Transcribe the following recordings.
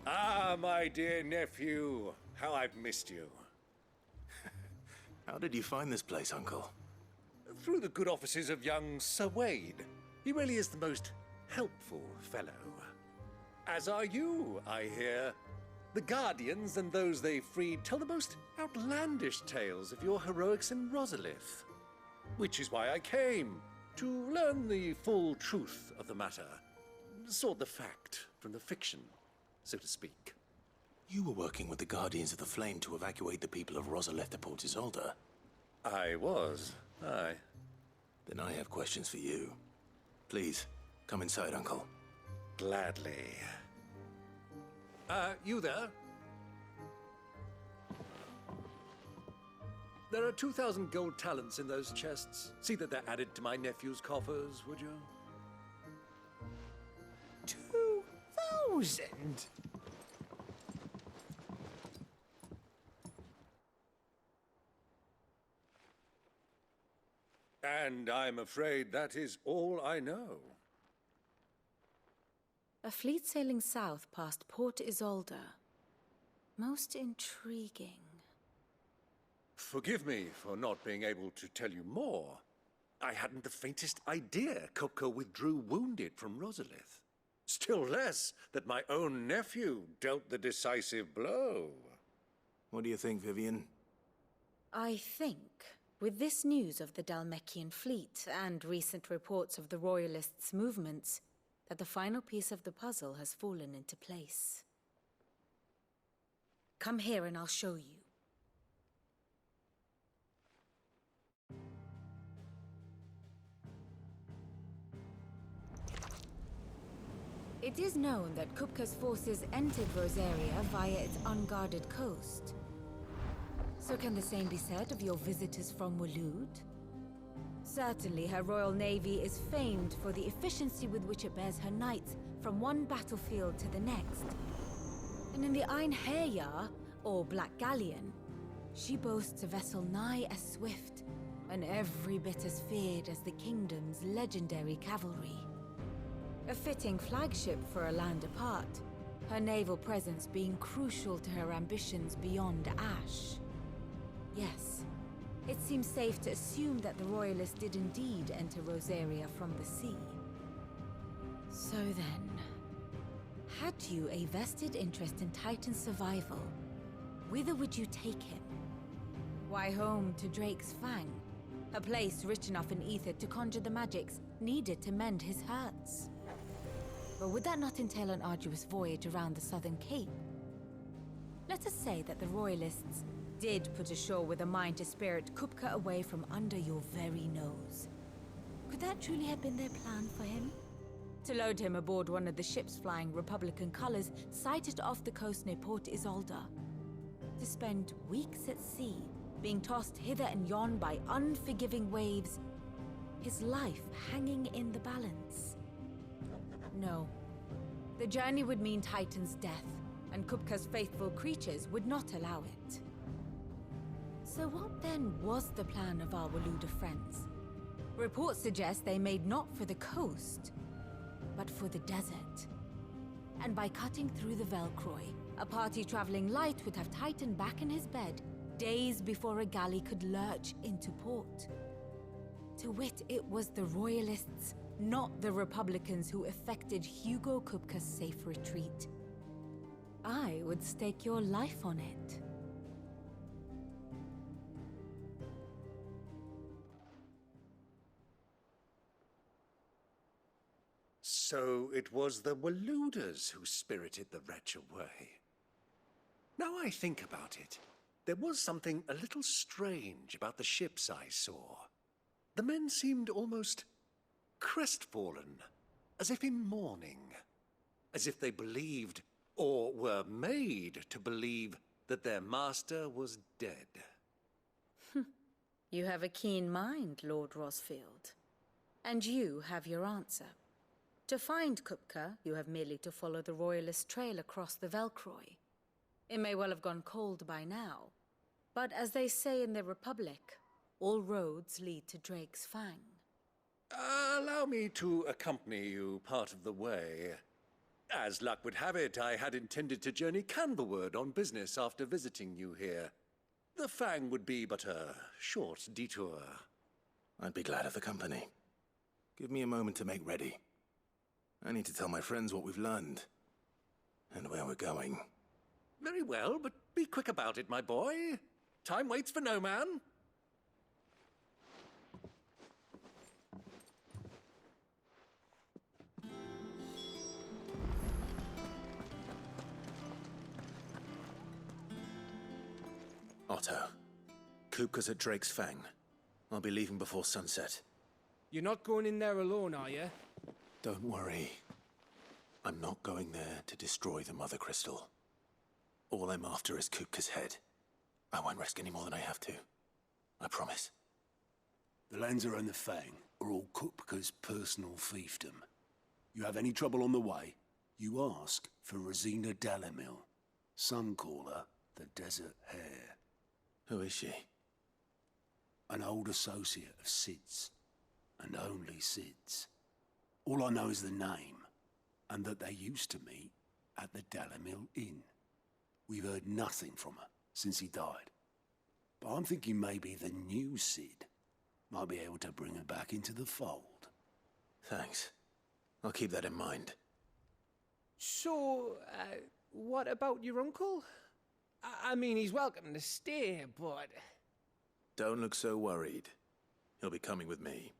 Ah, my dear nephew, how I've missed you. How did you find this place, Uncle? Through the good offices of young Sir Wade. He really is the most helpful fellow. As are you, I hear. The Guardians and those they freed tell the most outlandish tales of your heroics in Rosalith. Which is why I came, to learn the full truth of the matter. Sort the fact from the fiction, so to speak. You were working with the Guardians of the Flame to evacuate the people of Rosalith to Port Isolde. I was, aye. Then I have questions for you. Please, come inside, Uncle. Gladly. You there? There are 2,000 gold talents in those chests. See that they're added to my nephew's coffers, would you? 2,000? And I'm afraid that is all I know. A fleet sailing south past Port Isolde. Most intriguing. Forgive me for not being able to tell you more. I hadn't the faintest idea Kopka withdrew wounded from Rosalith. Still less that my own nephew dealt the decisive blow. What do you think, Vivian? I think, with this news of the Dalmekian fleet and recent reports of the Royalists' movements, that the final piece of the puzzle has fallen into place. Come here and I'll show you. It is known that Kupka's forces entered Rosaria via its unguarded coast. So can the same be said of your visitors from Waloed? Certainly her Royal Navy is famed for the efficiency with which it bears her knights from one battlefield to the next. And in the Einherjar, or Black Galleon, she boasts a vessel nigh as swift and every bit as feared as the kingdom's legendary cavalry. A fitting flagship for a land apart, her naval presence being crucial to her ambitions beyond Ash. Yes, it seems safe to assume that the Royalists did indeed enter Rosaria from the sea. So then, had you a vested interest in Titan's survival, whither would you take him? Why, home to Drake's Fang, a place rich enough in ether to conjure the magics needed to mend his hurts. But would that not entail an arduous voyage around the southern cape? Let us say that the Royalists did put ashore with a mind to spirit Kupka away from under your very nose. Could that truly have been their plan for him? To load him aboard one of the ships flying Republican colors sighted off the coast near Port Isolde. To spend weeks at sea, being tossed hither and yon by unforgiving waves, his life hanging in the balance. No. The journey would mean Titan's death, and Kupka's faithful creatures would not allow it. So what then was the plan of our Waloed friends? Reports suggest they made not for the coast, but for the desert. And by cutting through the Velcroy, a party traveling light would have Titan back in his bed days before a galley could lurch into port. To wit, it was the Royalists, not the Republicans, who effected Hugo Kupka's safe retreat. I would stake your life on it. So it was the Waloeders who spirited the wretch away. Now I think about it, there was something a little strange about the ships I saw. The men seemed almost crestfallen, as if in mourning, as if they believed, or were made to believe, that their master was dead. You have a keen mind, Lord Rosfield. And you have your answer. To find Kupka, you have merely to follow the Royalist trail across the Velcroy. It may well have gone cold by now, but as they say in the Republic, all roads lead to Drake's Fang. Allow me to accompany you part of the way. As luck would have it, I had intended to journey Canberward on business after visiting you here. The Fang would be but a short detour. I'd be glad of the company. Give me a moment to make ready. I need to tell my friends what we've learned. And where we're going. Very well, but be quick about it, my boy. Time waits for no man. Otto. Kupka's at Drake's Fang. I'll be leaving before sunset. You're not going in there alone, are you? Don't worry. I'm not going there to destroy the Mother Crystal. All I'm after is Kupka's head. I won't risk any more than I have to. I promise. The Lancer and the Fang are all Kupka's personal fiefdom. You have any trouble on the way, you ask for Rosina Dalamil, Suncaller, the Desert Hare. Who is she? An old associate of Sid's, and only Sid's. All I know is the name, and that they used to meet at the Dalamil Inn. We've heard nothing from her since he died. But I'm thinking maybe the new Sid might be able to bring her back into the fold. Thanks. I'll keep that in mind. So, what about your uncle? I mean, he's welcome to stay, but... Don't look so worried. He'll be coming with me.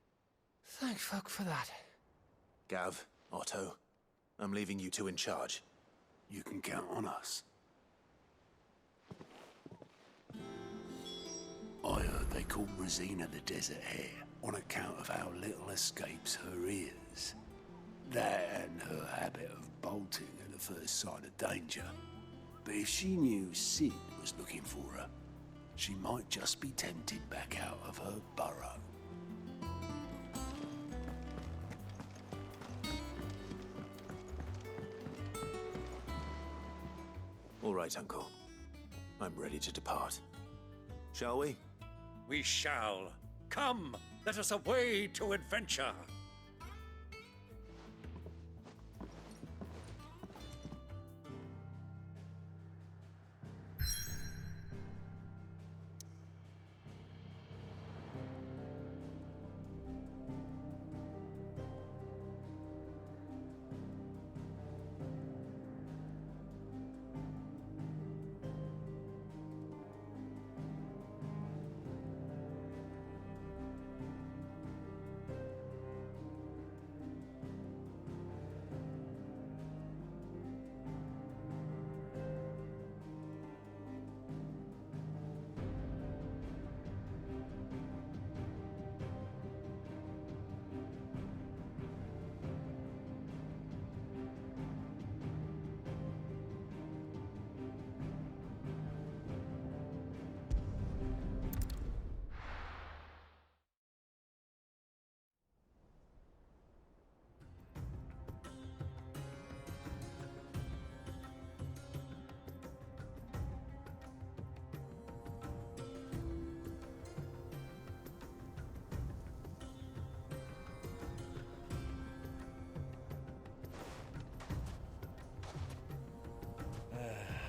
Thank fuck for that. Gav, Otto, I'm leaving you two in charge. You can count on us. I heard they called Rosina the Desert Hare on account of how little escapes her ears. That and her habit of bolting at the first sign of danger. But if she knew Sid was looking for her, she might just be tempted back out of her burrow. All right, Uncle. I'm ready to depart. Shall we? We shall. Come, let us away to adventure.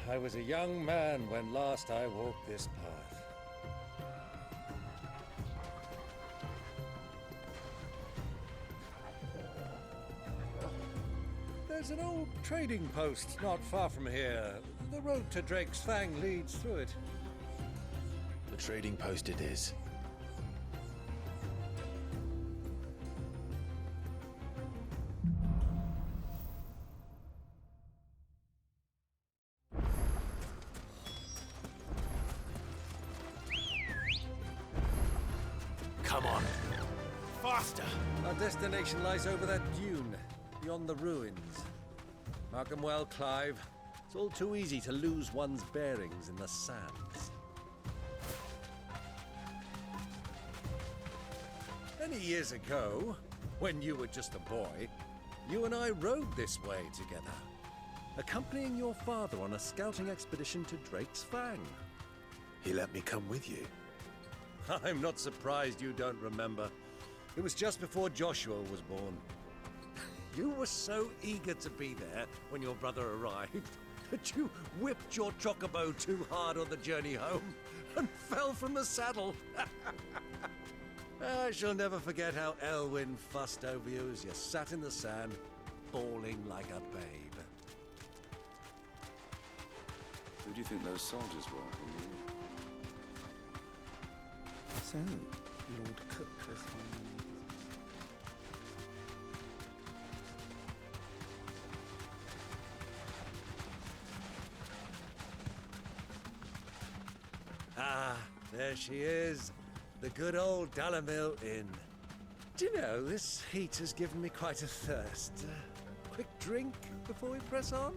I was a young man when last I walked this path. There's an old trading post not far from here. The road to Drake's Fang leads through it. The trading post it is. Come on. Faster! Our destination lies over that dune, beyond the ruins. Mark 'em well, Clive. It's all too easy to lose one's bearings in the sands. Many years ago, when you were just a boy, you and I rode this way together, accompanying your father on a scouting expedition to Drake's Fang. He let me come with you. I'm not surprised you don't remember. It was just before Joshua was born. You were so eager to be there when your brother arrived that you whipped your Chocobo too hard on the journey home and fell from the saddle. I shall never forget how Elwyn fussed over you as you sat in the sand, bawling like a babe. Who do you think those soldiers were? So, Lord Cook has... Ah, there she is. The good old Dalamil Inn. Do you know, this heat has given me quite a thirst. Quick drink before we press on?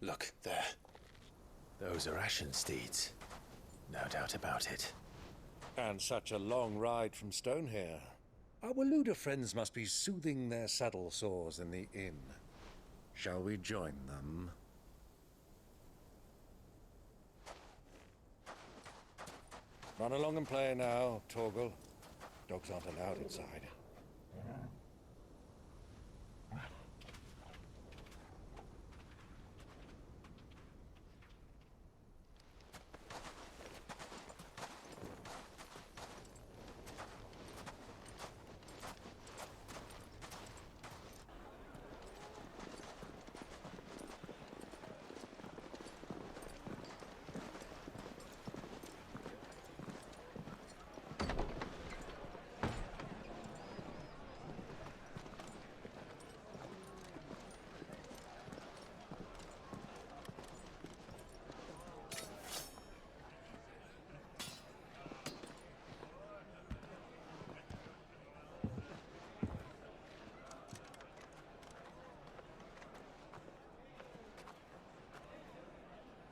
Look, there. Those are Ashen steeds. No doubt about it. And such a long ride from Stonehair. Our Waluda friends must be soothing their saddle sores in the inn. Shall we join them? Run along and play now, Torgal. Dogs aren't allowed inside.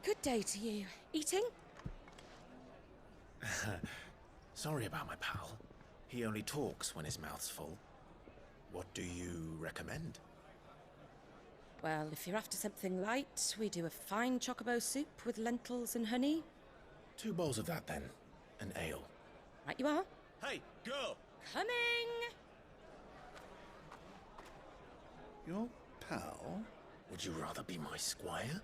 Good day to you. Eating? Sorry about my pal. He only talks when his mouth's full. What do you recommend? Well, if you're after something light, we do a fine chocobo soup with lentils and honey. 2 bowls of that, then. An ale. Right you are. Hey, girl! Coming! Your pal? Would you rather be my squire?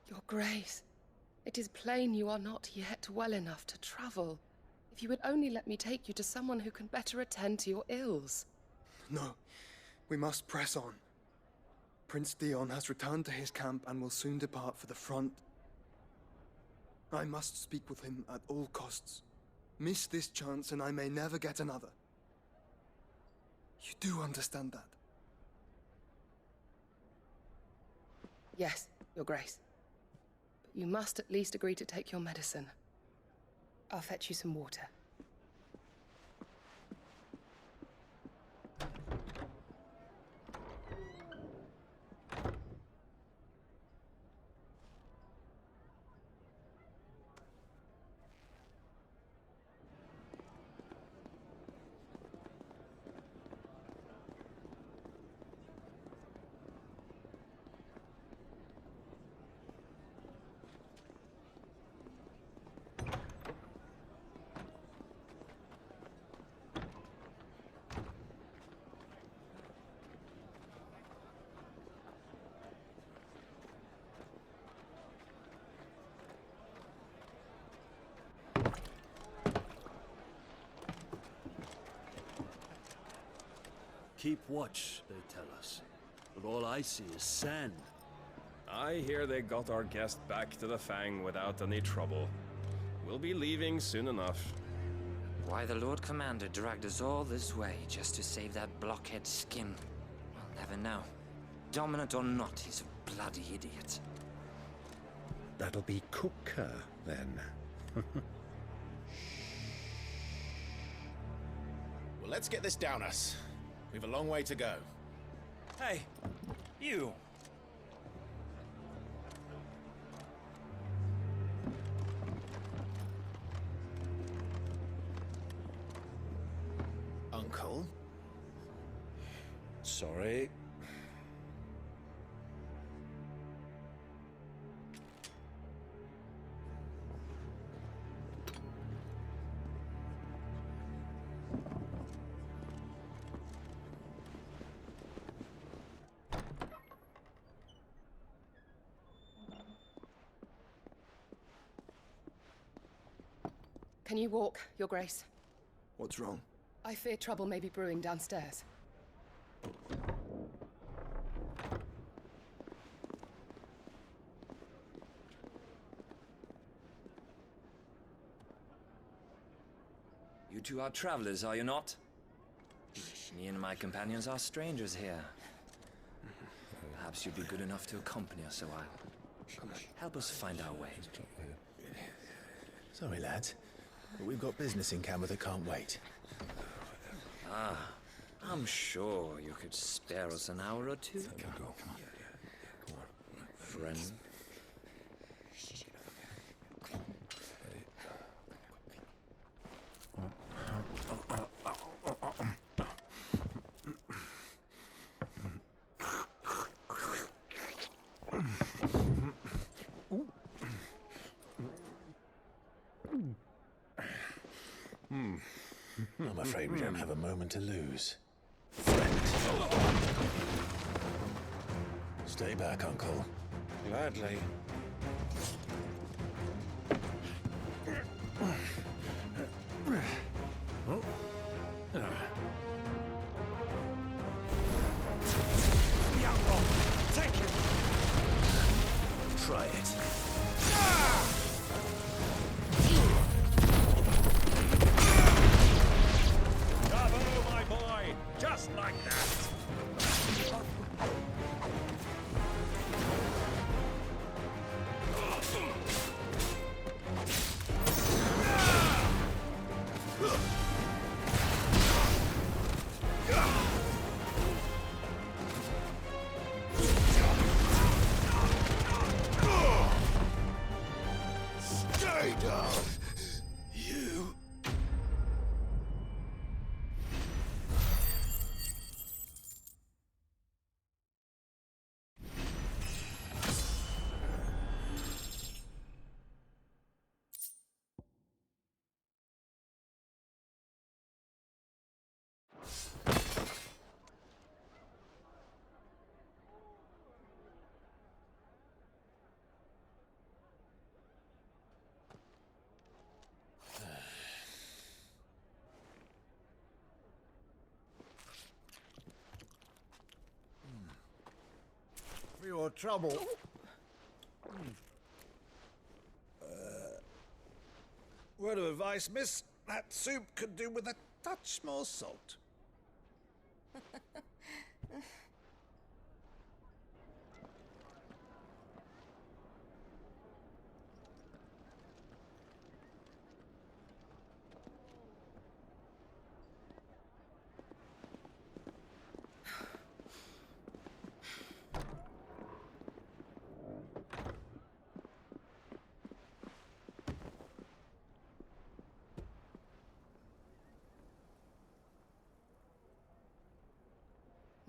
Your Grace, it is plain you are not yet well enough to travel. If you would only let me take you to someone who can better attend to your ills. No, we must press on. Prince Dion has returned to his camp and will soon depart for the front. I must speak with him at all costs. Miss this chance and I may never get another. You do understand that? Yes, Your Grace. But you must at least agree to take your medicine. I'll fetch you some water. Keep watch, they tell us. But all I see is sand. I hear they got our guest back to the Fang without any trouble. We'll be leaving soon enough. Why the Lord Commander dragged us all this way just to save that blockhead's skin, we'll never know. Dominant or not, he's a bloody idiot. That'll be Kupka, then. Well, let's get this down us. We've a long way to go. Hey, you! Uncle? Sorry. Can you walk, Your Grace? What's wrong? I fear trouble may be brewing downstairs. You two are travelers, are you not? Me and my companions are strangers here. Perhaps you'd be good enough to accompany us a while. Help us find our way. Sorry, lads, but we've got business in camera that can't wait. Ah, I'm sure you could spare us an hour or two. Friend. I'm afraid we don't have a moment to lose. Stay back, Uncle. Gladly. Take it! Try it. Bravo, my boy! Just like that! Stay down! You... For your trouble. Word of advice, miss. That soup could do with a touch more salt.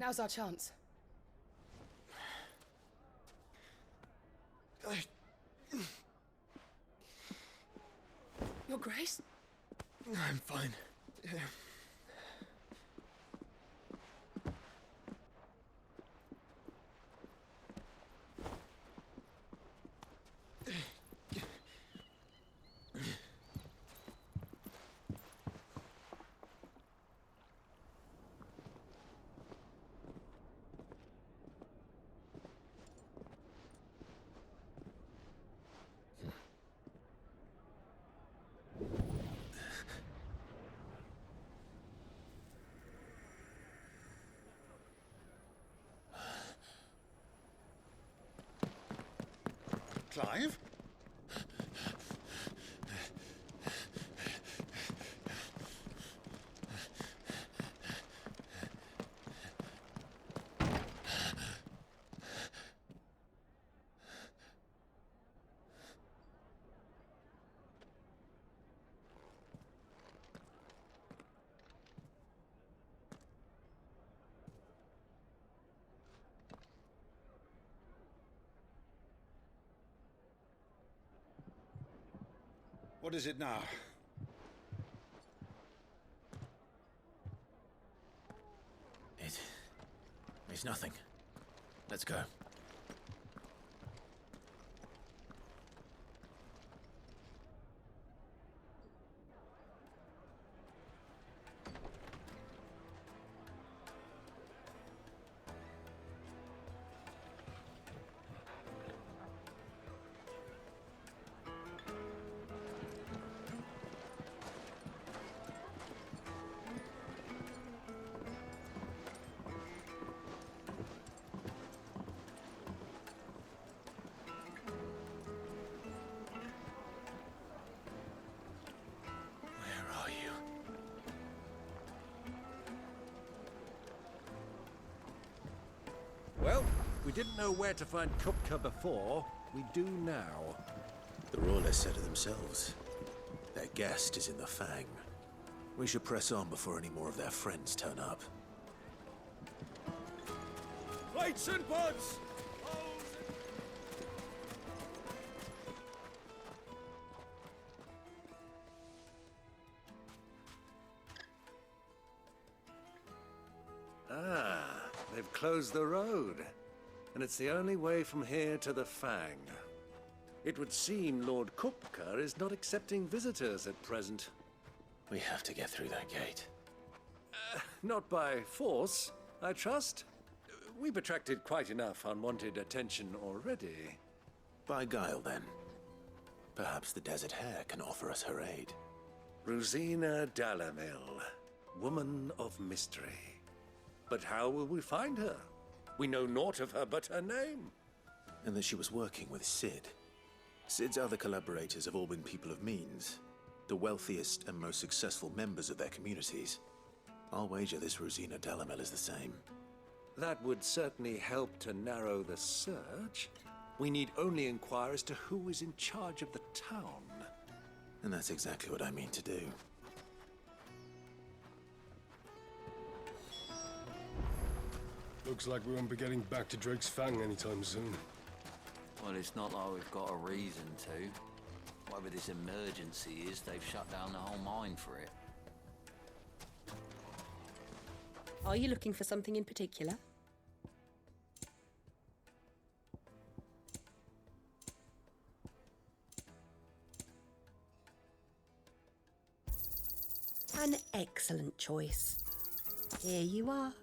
Now's our chance. Your Grace? I'm fine. Yeah. Clive? What is it now? It's nothing. Let's go. Well, we didn't know where to find Kupka before. We do now. The Royalists said it themselves. Their guest is in the Fang. We should press on before any more of their friends turn up. Lights and buds! They've closed the road, and it's the only way from here to the Fang. It would seem Lord Kupka is not accepting visitors at present. We have to get through that gate. Not by force, I trust. We've attracted quite enough unwanted attention already. By guile, then. Perhaps the Desert Hare can offer us her aid. Rosina Dalamil, woman of mystery. But how will we find her? We know naught of her but her name. And that she was working with Sid. Sid's other collaborators have all been people of means, the wealthiest and most successful members of their communities. I'll wager this Rosina Dalamel is the same. That would certainly help to narrow the search. We need only inquire as to who is in charge of the town. And that's exactly what I mean to do. Looks like we won't be getting back to Drake's Fang anytime soon. Well, it's not like we've got a reason to. Whatever this emergency is, they've shut down the whole mine for it. Are you looking for something in particular? An excellent choice. Here you are.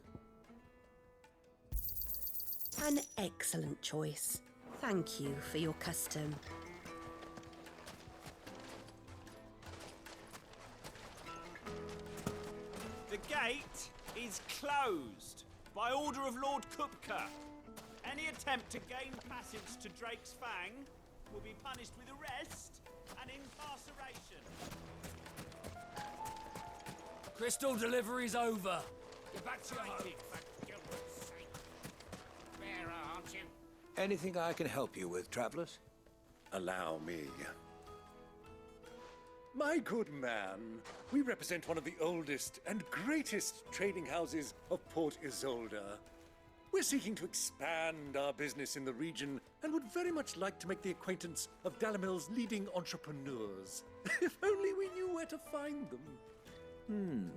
An excellent choice. Thank you for your custom. The gate is closed by order of Lord Kupka. Any attempt to gain passage to Drake's Fang will be punished with arrest and incarceration. Crystal delivery's over. Get back to your home. Anything I can help you with, travelers? Allow me. My good man, we represent one of the oldest and greatest trading houses of Port Isolde. We're seeking to expand our business in the region and would very much like to make the acquaintance of Dalamil's leading entrepreneurs. If only we knew where to find them.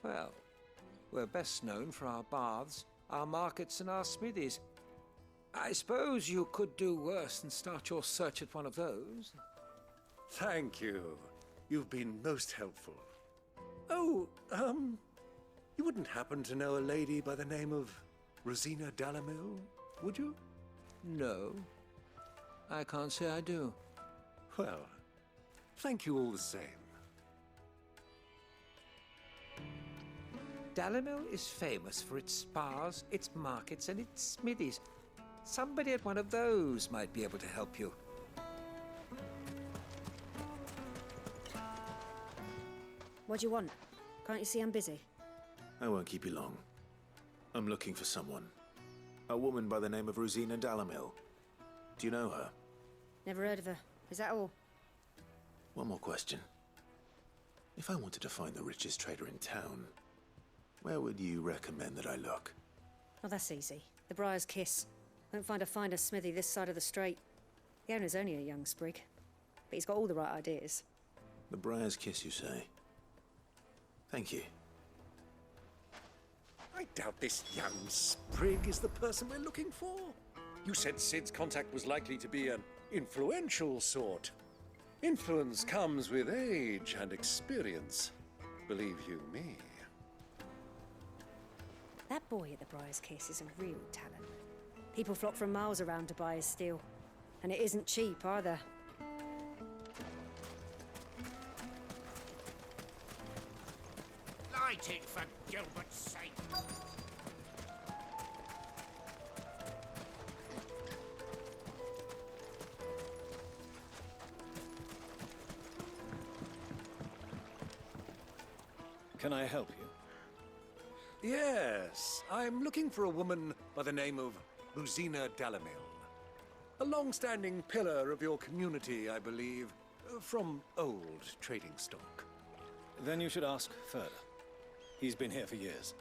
Well, we're best known for our baths, our markets, and our smithies. I suppose you could do worse than start your search at one of those. Thank you. You've been most helpful. Oh, you wouldn't happen to know a lady by the name of Rosina Dalamil, would you? No, I can't say I do. Well, thank you all the same. Dalamil is famous for its spas, its markets, and its smithies. Somebody at one of those might be able to help you. What do you want? Can't you see I'm busy? I won't keep you long. I'm looking for someone. A woman by the name of Rosina Dalamil. Do you know her? Never heard of her. Is that all? One more question. If I wanted to find the richest trader in town, where would you recommend that I look? Oh, that's easy. The Briar's Kiss. Won't find a finer smithy this side of the strait. The owner's only a young sprig, but he's got all the right ideas. The Briar's Kiss, you say? Thank you. I doubt this young sprig is the person we're looking for. You said Sid's contact was likely to be an influential sort. Influence comes with age and experience, believe you me. That boy at the Briar's Kiss is a real talent. People flock from miles around to buy his steel. And it isn't cheap either. Light it, for Gilbert's sake! Can I help you? Yes, I'm looking for a woman by the name of Rosina Dalamil. A long-standing pillar of your community, I believe, from old trading stock. Then you should ask further. He's been here for years.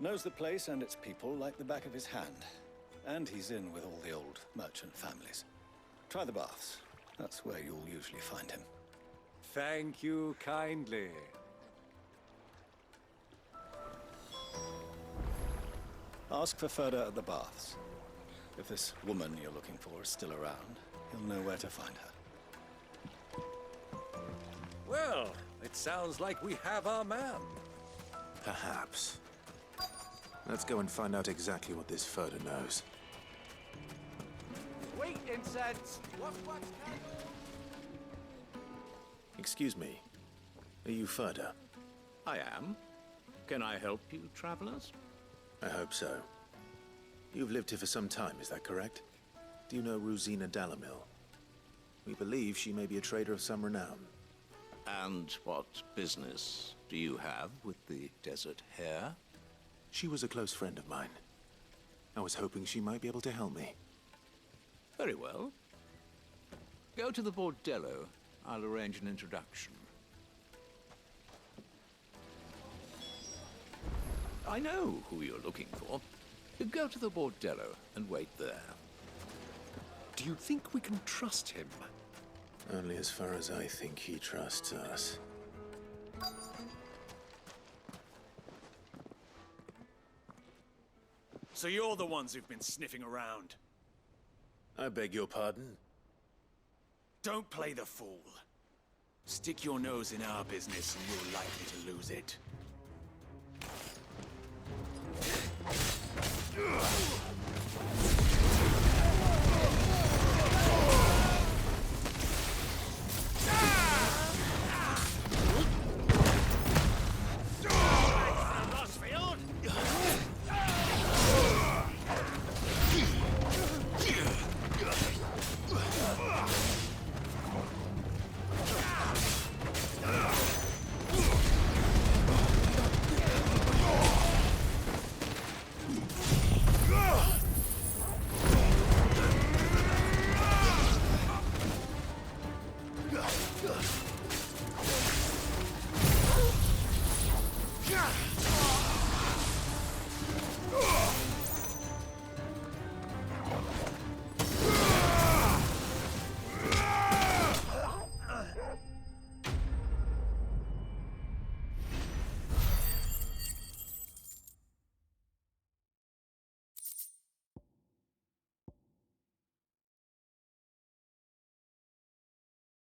Knows the place and its people like the back of his hand. And he's in with all the old merchant families. Try the baths. That's where you'll usually find him. Thank you kindly. Ask for Ferda at the baths. If this woman you're looking for is still around, you'll know where to find her. Well, it sounds like we have our man. Perhaps. Let's go and find out exactly what this Ferda knows. Sweet incense! What's Excuse me. Are you Ferda? I am. Can I help you, travelers? I hope so. You've lived here for some time, is that correct? Do you know Rosina Dalamil? We believe she may be a trader of some renown. And what business do you have with the Desert Hare? She was a close friend of mine. I was hoping she might be able to help me. Very well. Go to the Bordello. I'll arrange an introduction. I know who you're looking for. Go to the Bordello and wait there. Do you think we can trust him? Only as far as I think he trusts us. So you're the ones who've been sniffing around? I beg your pardon? Don't play the fool. Stick your nose in our business and you're likely to lose it.